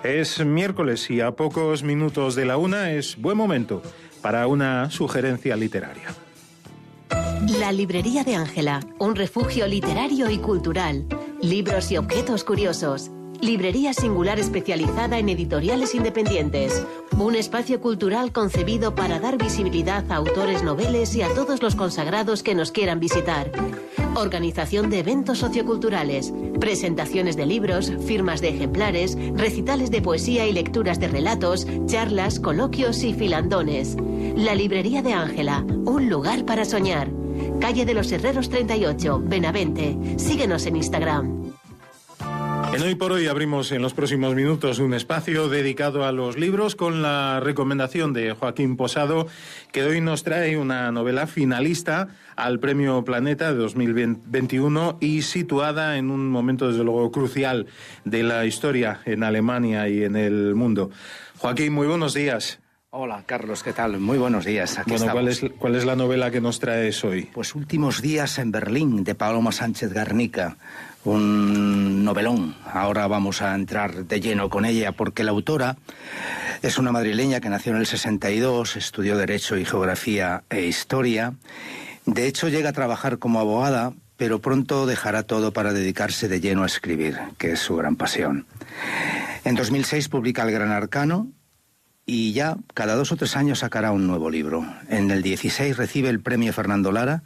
Es miércoles y a pocos minutos de la una es buen momento para una sugerencia literaria. La librería de Ángela, un refugio literario y cultural. Libros y objetos curiosos. Librería singular especializada en editoriales independientes. Un espacio cultural concebido para dar visibilidad a autores noveles y a todos los consagrados que nos quieran visitar. Organización de eventos socioculturales, presentaciones de libros, firmas de ejemplares, recitales de poesía y lecturas de relatos, charlas, coloquios y filandones. La librería de Ángela, un lugar para soñar. Calle de los Herreros 38, Benavente. Síguenos en Instagram. En Hoy por Hoy abrimos en los próximos minutos un espacio dedicado a los libros con la recomendación de Joaquín Posado, que hoy nos trae una novela finalista al Premio Planeta de 2021 y situada en un momento desde luego crucial de la historia en Alemania y en el mundo. Joaquín, muy buenos días. Hola, Carlos, ¿qué tal? Muy buenos días. Aquí estamos. ¿Cuál es la novela que nos traes hoy? Pues Últimos días en Berlín, de Paloma Sánchez Garnica. Un novelón. Ahora vamos a entrar de lleno con ella porque la autora es una madrileña que nació en el 62, estudió Derecho y Geografía e Historia. De hecho, llega a trabajar como abogada, pero pronto dejará todo para dedicarse de lleno a escribir, que es su gran pasión. En 2006 publica El Gran Arcano y ya cada 2 o 3 años sacará un nuevo libro. En el 16 recibe el premio Fernando Lara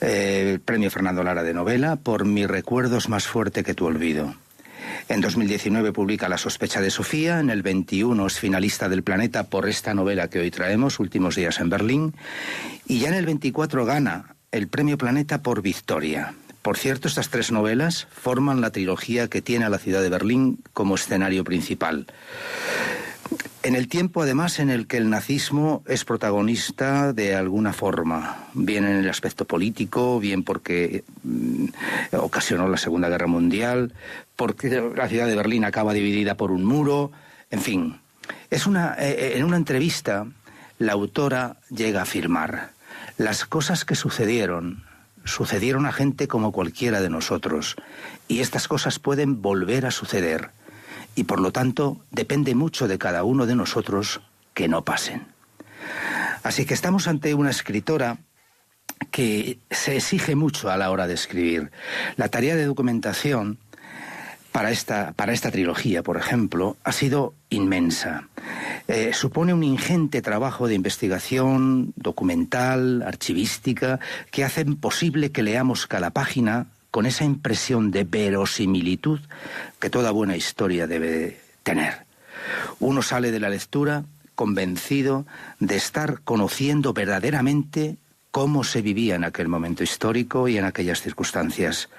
de novela por Mis recuerdos más fuerte que tu olvido. En 2019 publica La sospecha de Sofía, en el 21 es finalista del Planeta por esta novela que hoy traemos, Últimos días en Berlín, y ya en el 24 gana el premio Planeta por Victoria. Por cierto, estas 3 novelas forman la trilogía que tiene a la ciudad de Berlín como escenario principal. En el tiempo, además, en el que el nazismo es protagonista de alguna forma, bien en el aspecto político, bien porque ocasionó la Segunda Guerra Mundial, porque la ciudad de Berlín acaba dividida por un muro, en fin. En una entrevista, la autora llega a afirmar: las cosas que sucedieron a gente como cualquiera de nosotros, y estas cosas pueden volver a suceder. Y por lo tanto depende mucho de cada uno de nosotros que no pasen. Así que estamos ante una escritora que se exige mucho a la hora de escribir. La tarea de documentación para esta trilogía, por ejemplo, ha sido inmensa. Supone un ingente trabajo de investigación documental, archivística, que hacen posible que leamos cada página con esa impresión de verosimilitud que toda buena historia debe tener. Uno sale de la lectura convencido de estar conociendo verdaderamente cómo se vivía en aquel momento histórico y en aquellas circunstancias.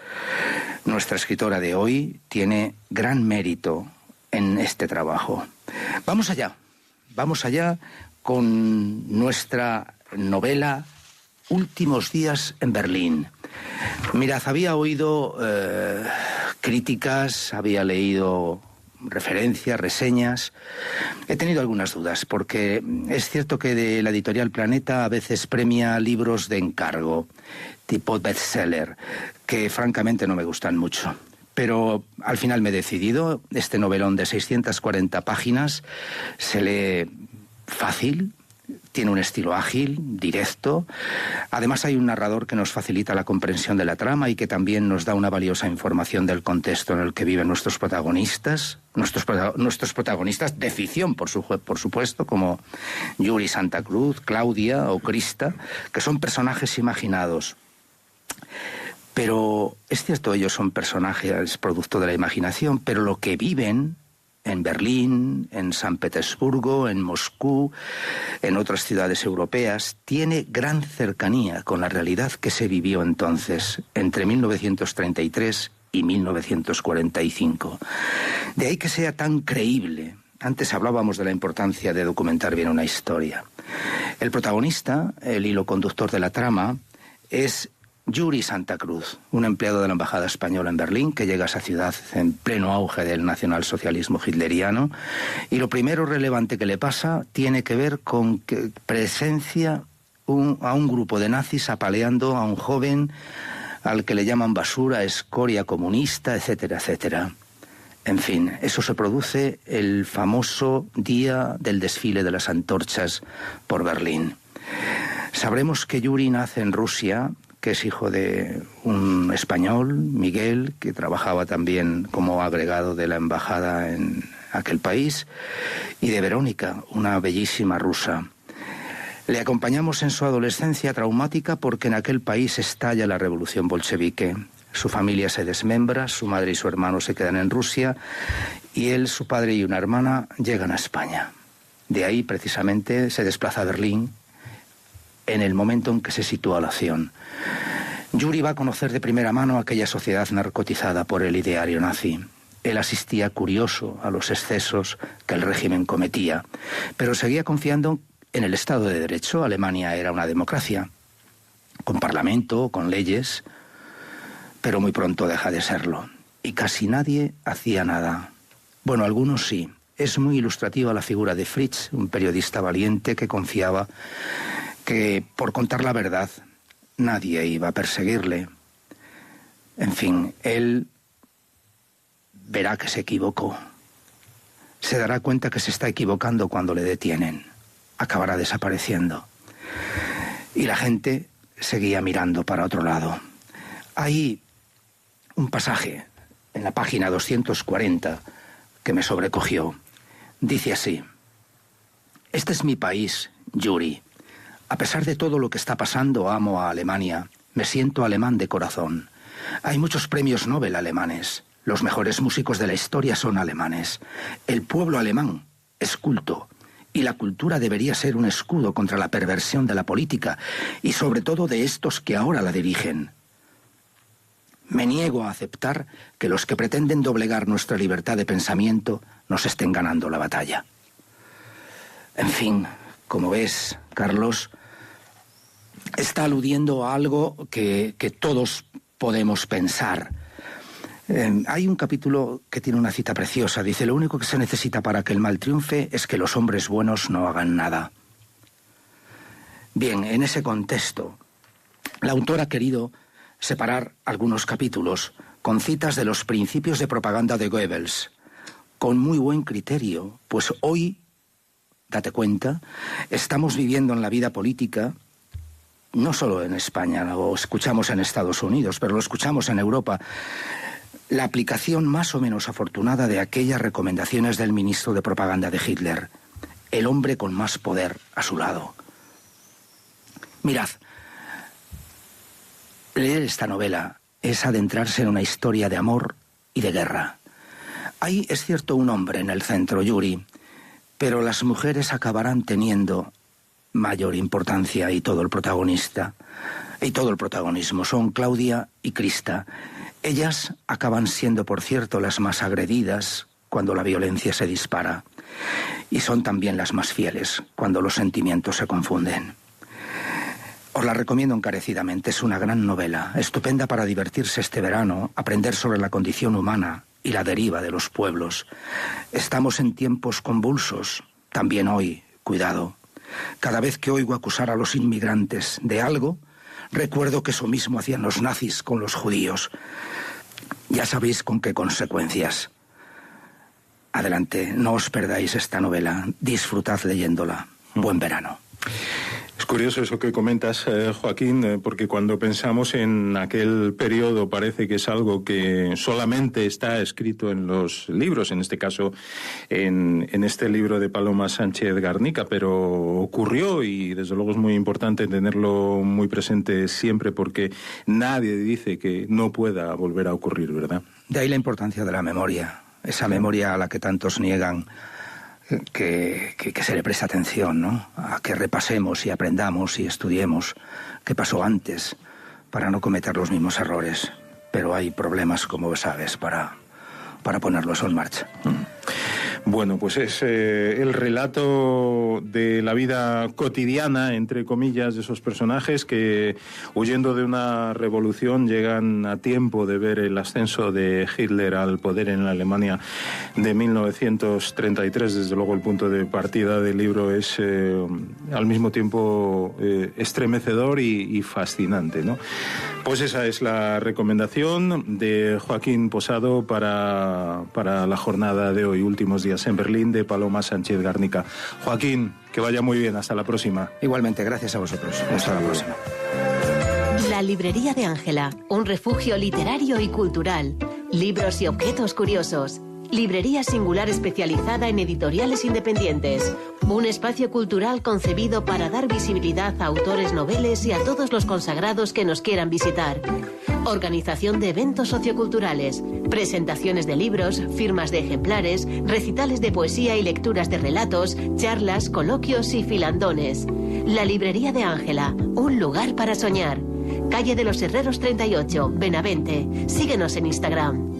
Nuestra escritora de hoy tiene gran mérito en este trabajo. Vamos allá con nuestra novela Últimos días en Berlín. Mirad, había oído críticas, había leído referencias, reseñas. He tenido algunas dudas, porque es cierto que de la editorial Planeta a veces premia libros de encargo, tipo bestseller, que francamente no me gustan mucho. Pero al final me he decidido. Este novelón de 640 páginas se lee fácil, tiene un estilo ágil, directo. Además hay un narrador que nos facilita la comprensión de la trama y que también nos da una valiosa información del contexto en el que viven nuestros protagonistas. Nuestros protagonistas de ficción, por supuesto, como Yuri Santa Cruz, Claudia o Krista, que son personajes imaginados. Pero es cierto, ellos son personajes producto de la imaginación, pero lo que viven en Berlín, en San Petersburgo, en Moscú, en otras ciudades europeas, tiene gran cercanía con la realidad que se vivió entonces, entre 1933 y 1945. De ahí que sea tan creíble. Antes hablábamos de la importancia de documentar bien una historia. El protagonista, el hilo conductor de la trama, es Yuri Santa Cruz, un empleado de la Embajada Española en Berlín que llega a esa ciudad en pleno auge del nacionalsocialismo hitleriano, y lo primero relevante que le pasa tiene que ver con que presencia a un grupo de nazis apaleando a un joven al que le llaman basura, escoria comunista, etcétera, etcétera. En fin, eso se produce el famoso día del desfile de las antorchas por Berlín. Sabremos que Yuri nace en Rusia, que es hijo de un español, Miguel, que trabajaba también como agregado de la embajada en aquel país, y de Verónica, una bellísima rusa. Le acompañamos en su adolescencia traumática porque en aquel país estalla la revolución bolchevique. Su familia se desmembra, su madre y su hermano se quedan en Rusia, y él, su padre y una hermana llegan a España. De ahí, precisamente, se desplaza a Berlín en el momento en que se sitúa la acción. Yuri va a conocer de primera mano aquella sociedad narcotizada por el ideario nazi. Él asistía curioso a los excesos que el régimen cometía, pero seguía confiando en el Estado de Derecho. Alemania era una democracia, con parlamento, con leyes, pero muy pronto deja de serlo. Y casi nadie hacía nada. Bueno, algunos sí. Es muy ilustrativa la figura de Fritz, un periodista valiente que confiaba que, por contar la verdad, nadie iba a perseguirle. En fin, él verá que se equivocó. Se dará cuenta que se está equivocando cuando le detienen. Acabará desapareciendo. Y la gente seguía mirando para otro lado. Hay un pasaje en la página 240 que me sobrecogió. Dice así: este es mi país, Yuri. A pesar de todo lo que está pasando, amo a Alemania. Me siento alemán de corazón. Hay muchos premios Nobel alemanes. Los mejores músicos de la historia son alemanes. El pueblo alemán es culto. Y la cultura debería ser un escudo contra la perversión de la política y sobre todo de estos que ahora la dirigen. Me niego a aceptar que los que pretenden doblegar nuestra libertad de pensamiento nos estén ganando la batalla. En fin, como ves, Carlos, está aludiendo a algo que todos podemos pensar. Hay un capítulo que tiene una cita preciosa. Dice: lo único que se necesita para que el mal triunfe es que los hombres buenos no hagan nada. Bien, en ese contexto, la autora ha querido separar algunos capítulos con citas de los principios de propaganda de Goebbels, con muy buen criterio, pues hoy, date cuenta, estamos viviendo en la vida política, no solo en España, lo escuchamos en Estados Unidos, pero lo escuchamos en Europa, la aplicación más o menos afortunada de aquellas recomendaciones del ministro de propaganda de Hitler, el hombre con más poder a su lado. Mirad, leer esta novela es adentrarse en una historia de amor y de guerra. Hay, es cierto, un hombre en el centro, Yuri, pero las mujeres acabarán teniendo mayor importancia y todo el protagonismo son Claudia y Krista. Ellas acaban siendo, por cierto, las más agredidas cuando la violencia se dispara y son también las más fieles cuando los sentimientos se confunden. Os la recomiendo encarecidamente, es una gran novela, estupenda para divertirse este verano, aprender sobre la condición humana y la deriva de los pueblos. Estamos en tiempos convulsos, también hoy, cuidado. Cada vez que oigo acusar a los inmigrantes de algo, recuerdo que eso mismo hacían los nazis con los judíos. Ya sabéis con qué consecuencias. Adelante, no os perdáis esta novela, disfrutad leyéndola. Buen verano. Es curioso eso que comentas, Joaquín, porque cuando pensamos en aquel periodo parece que es algo que solamente está escrito en los libros, en este caso en este libro de Paloma Sánchez Garnica, pero ocurrió y desde luego es muy importante tenerlo muy presente siempre porque nadie dice que no pueda volver a ocurrir, ¿verdad? De ahí la importancia de la memoria, esa memoria a la que tantos niegan. Que se le preste atención, ¿no? A que repasemos y aprendamos y estudiemos qué pasó antes para no cometer los mismos errores. Pero hay problemas, como sabes, para ponerlo eso en marcha. Bueno, pues es el relato de la vida cotidiana, entre comillas, de esos personajes que, huyendo de una revolución, llegan a tiempo de ver el ascenso de Hitler al poder en la Alemania de 1933. Desde luego, el punto de partida del libro es al mismo tiempo estremecedor y fascinante, ¿no? Pues esa es la recomendación de Joaquín Posado para la jornada de hoy, últimos días en Berlín, de Paloma Sánchez Garnica. Joaquín, que vaya muy bien, hasta la próxima. Igualmente, gracias a vosotros. Hasta la próxima. La librería de Ángela, un refugio literario y cultural. Libros y objetos curiosos. Librería singular especializada en editoriales independientes. Un espacio cultural concebido para dar visibilidad a autores noveles y a todos los consagrados que nos quieran visitar. Organización de eventos socioculturales, presentaciones de libros, firmas de ejemplares, recitales de poesía y lecturas de relatos, charlas, coloquios y filandones. La librería de Ángela, un lugar para soñar. Calle de los Herreros 38, Benavente. Síguenos en Instagram.